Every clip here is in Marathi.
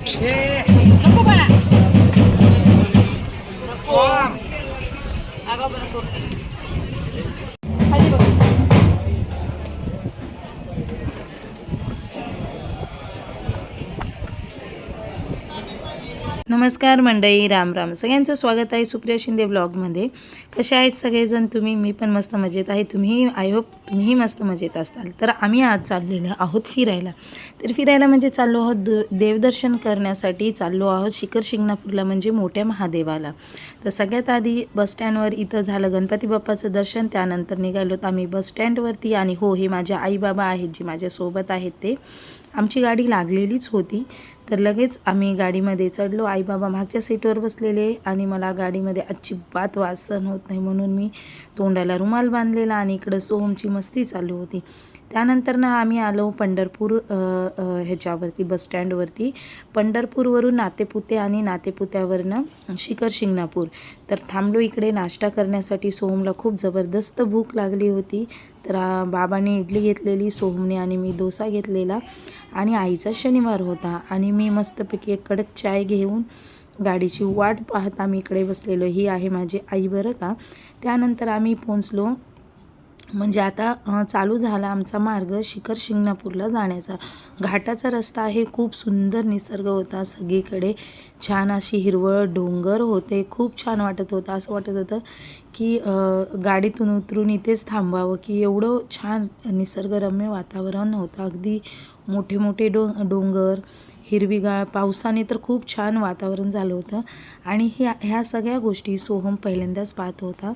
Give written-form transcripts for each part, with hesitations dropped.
नको बाळा नको अगं बरं करू खाली बघ. नमस्कार मंडळी, राम राम. सगळ्यांचं स्वागत आहे सुप्रिया शिंदे ब्लॉगमध्ये. कसे आहेत सगळेजण तुम्ही? मी पण मस्त मजेत आहे. तुम्ही आय होप तुम्हीही मस्त मजेत असाल. तर आम्ही आज चाललेलो आहोत फिरायला. तर फिरायला म्हणजे चाललो आहोत देवदर्शन करण्यासाठी. चाललो आहोत शिखर शिंगणापूरला म्हणजे मोठ्या महादेवाला. तर सगळ्यात आधी बसस्टँडवर इथं झालं गणपती बाप्पाचं दर्शन. त्यानंतर निघालोत आम्ही बसस्टँडवरती. आणि हो, हे माझे आई बाबा आहेत जे माझ्यासोबत आहेत. ते आमची गाडी लागलेलीच होती. तर लगेच आम्ही गाडीमध्ये चढलो. आई बाबा मागच्या सीटवर बसलेले आणि मला गाडीमध्ये अजिबात वास सहन होत नाही म्हणून मी तोंडाला रुमाल बांधलेला आणि इकडं सोहमची मस्ती चालू होती. त्यानंतर ना आम्ही आलो पंढरपूर ह्याच्यावरती बसस्टँडवरती. पंढरपूरवरून नातेपुते आणि नातेपुत्यावरनं शिखर शिंगणापूर. तर थांबलो इकडे नाश्ता करण्यासाठी. सोहमला खूप जबरदस्त भूक लागली होती. तर बाबांनी इडली घेतलेली, सोहमने आणि मी डोसा घेतलेला. आणि आईचा शनिवार होता आणि मी मस्तपैकी एक कडक चाय घेऊन गाडीची वाट पाहत आम्ही इकडे बसलेलो. ही आहे माझी आई बरं का. त्यानंतर आम्ही पोहोचलो. म्हणजे आता चालू झाला आमचा मार्ग शिखर शिंगणापूरला जाण्याचा. घाटाचा रस्ता आहे. खूप सुंदर निसर्ग होता सगळीकडे. छान अशी हिरवळ डोंगर होते. खूप छान वाटत होतं. असं वाटत होतं की गाडीतून उतरून इथेच थांबावं, की एवढं छान निसर्गरम्य वातावरण होतं. अगदी मोठे मोठे डोंगर, हिरवीगार. पावसाने तर खूप छान वातावरण झालं होतं. आणि ह्या सगळ्या गोष्टी सोहम पहिल्यांदाच पाहत होता.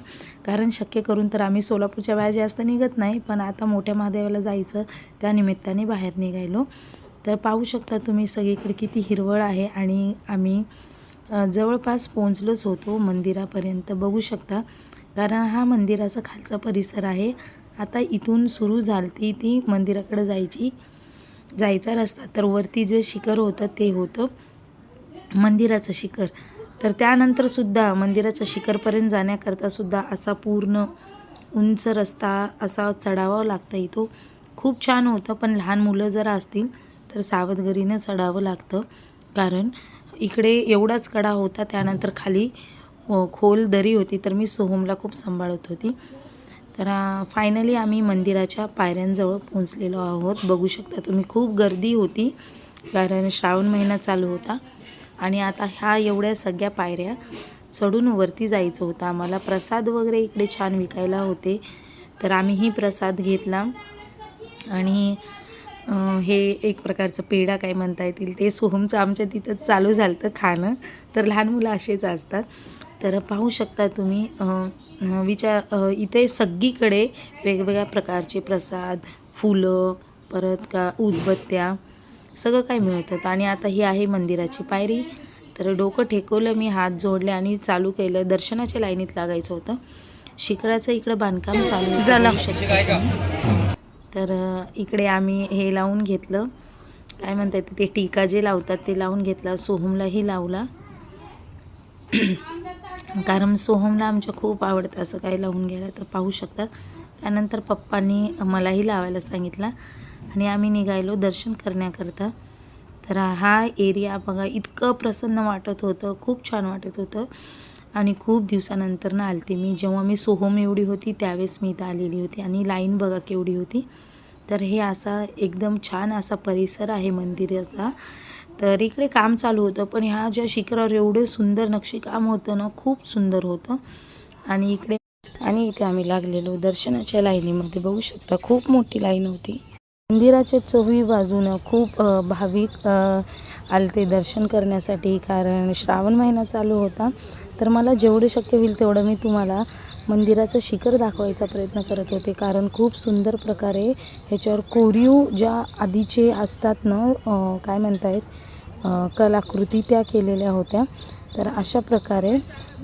कारण शक्य करून तर आम्ही सोलापूरच्या बाहेर जास्त निघत नाही, पण आता मोठ्या महादेवाला जायचं त्या निमित्ताने बाहेर निघायलो. तर पाहू शकता तुम्ही सगळीकडे किती हिरवळ आहे. आणि आम्ही जवळपास पोहोचलोच होतो मंदिरापर्यंत, बघू शकता. कारण हा मंदिराचा खालचा परिसर आहे. आता इथून सुरू झाली ती मंदिराकडे जायचा रस्ता. तर वरती जे शिखर होतं ते होतं मंदिराचं शिखर. तर त्यानंतरसुद्धा मंदिराच्या शिखरपर्यंत जाण्याकरतासुद्धा असा पूर्ण उंच रस्ता असा चढावा लागतं. इथं खूप छान होतं, पण लहान मुलं जर असतील तर सावधगिरीनं चढावं लागतं. कारण इकडे एवढाच कडा होता, त्यानंतर खाली खोल दरी होती. तर मी सोहमला खूप सांभाळत होती. तर फायनली आम्ही मंदिराच्या पायऱ्यांजवळ पोहोचलेलो आहोत. बघू शकता तुम्ही खूप गर्दी होती, कारण श्रावण महिना चालू होता. आणि आता ह्या एवढ्या सगळ्या पायऱ्या चढून वरती जायचं होतं आम्हाला. प्रसाद वगैरे इकडे छान विकायला होते. तर आम्हीही प्रसाद घेतला. आणि हे एक प्रकारचं पेढा काय म्हणता येतील ते सोहमचं आमच्या तिथं चालू झालं होतं खाणं. तर लहान मुलं असेच असतात. तर पाहू शकता तुम्ही इथे सगळीकडे वेगवेगळ्या प्रकारचे प्रसाद, फुलं, परत का उदबत्त्या सगळं काय मिळत होतं. आणि आता ही आहे मंदिराची पायरी. तर डोकं ठेकवलं मी, हात जोडले आणि चालू केलं. दर्शनाच्या लाईनीत लागायचं होतं. शिखराचं इकडं बांधकाम चालू झालं शकतं. तर इकडे आम्ही हे लावून घेतलं, काय म्हणतात ते टीका जे लावतात ते लावून घेतला. सोहमलाही लावला, कारण सोहमला आमच्या खूप आवडतं असं काही लावून घ्यायला. तर पाहू शकता. त्यानंतर पप्पांनी मलाही लावायला सांगितलं आणि आम्ही निघायलो दर्शन करण्याकरता. तर हा एरिया बघा, इतकं प्रसन्न वाटत होतं, खूप छान वाटत होतं. आणि खूप दिवसानंतर ना आलते मी. जेव्हा मी सोहम एवढी होती त्यावेळेस मी इथं आलेली होती. आणि लाईन बघा केवढी होती. तर हे असा एकदम छान असा परिसर आहे मंदिराचा. तर इकडे काम चालू होतं, पण ह्या ज्या शिखरावर एवढे सुंदर नक्षीकाम होतं ना, खूप सुंदर होतं. आणि इथे आम्ही लागलेलो दर्शनाच्या लाईनीमध्ये. बघू शकता खूप मोठी लाईन होती. मंदिराच्या चोही बाजूनं खूप भाविक आलते दर्शन करण्यासाठी, कारण श्रावण महिना चालू होता. तर मला जेवढं शक्य होईल तेवढं मी तुम्हाला मंदिराचं शिखर दाखवायचा प्रयत्न करत होते. कारण खूप सुंदर प्रकारे ह्याच्यावर कोरीव ज्या आधीचे असतात ना, काय म्हणतायत कलाकृती त्या केलेल्या होत्या. तर अशा प्रकारे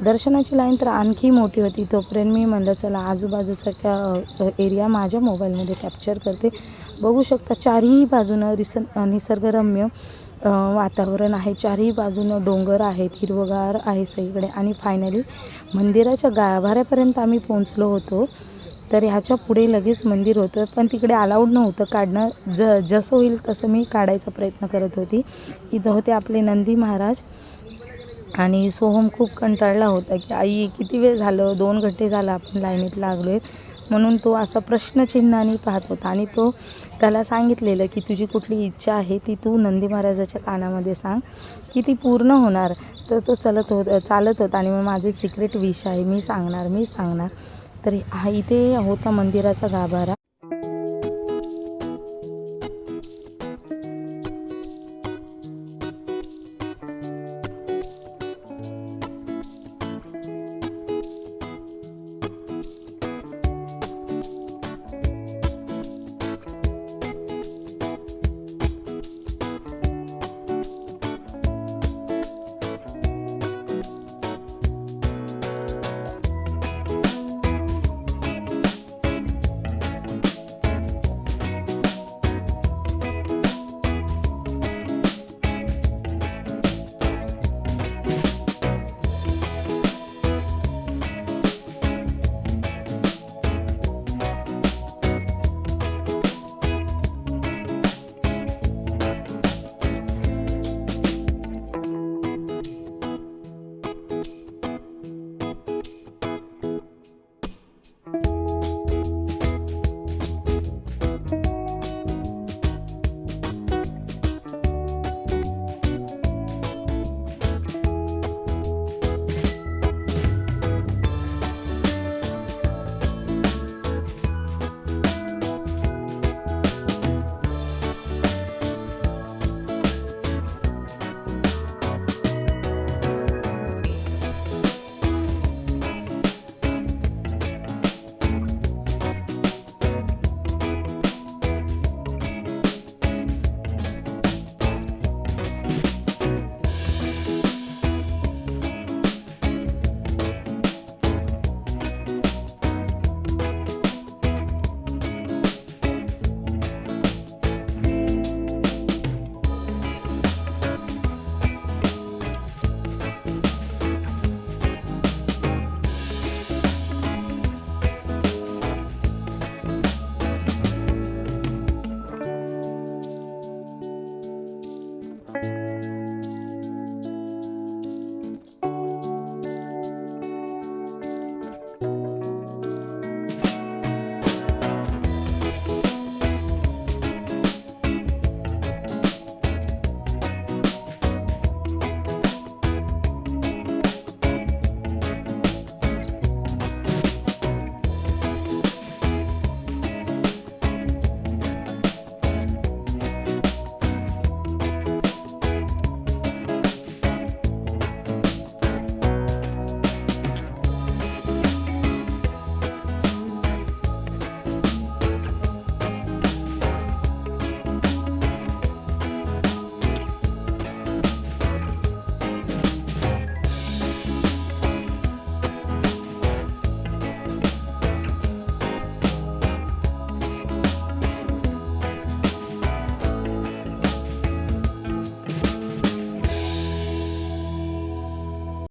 दर्शनाची लाईन तर आणखी मोठी होती. तोपर्यंत मी म्हणलं चला आजूबाजूचा एरिया माझ्या मोबाईलमध्ये कॅप्चर करते. बघू शकता चारही बाजूनं निसर्गरम्य वातावरण आहे. चारही बाजूनं डोंगर आहेत, हिरवगार आहे सगळीकडे. आणि फायनली मंदिराच्या गाभाऱ्यापर्यंत आम्ही पोहोचलो होतो. तर ह्याच्या पुढे लगेच मंदिर होतं, पण तिकडे अलाउड नव्हतं काढणं. जसं होईल तसं मी काढायचा प्रयत्न करत होती. इथं होते आपले नंदी महाराज आणि सोहम खूप कंटाळला होता की आई किती वेळ झालं, 2 घंटे झालं आपण लाईनीत लागलो आहे, म्हणून तो असा प्रश्नचिन्हाने पाहत होता. आणि त्याला सांगितलेलं की तुझी कुठली इच्छा आहे ती तू नंदी महाराजाच्या कानामध्ये सांग की ती पूर्ण होणार. तर तो चालत होता आणि मग माझे सिक्रेट विश आहे, मी सांगणार. तर हा इथे होता मंदिराचा गाभारा.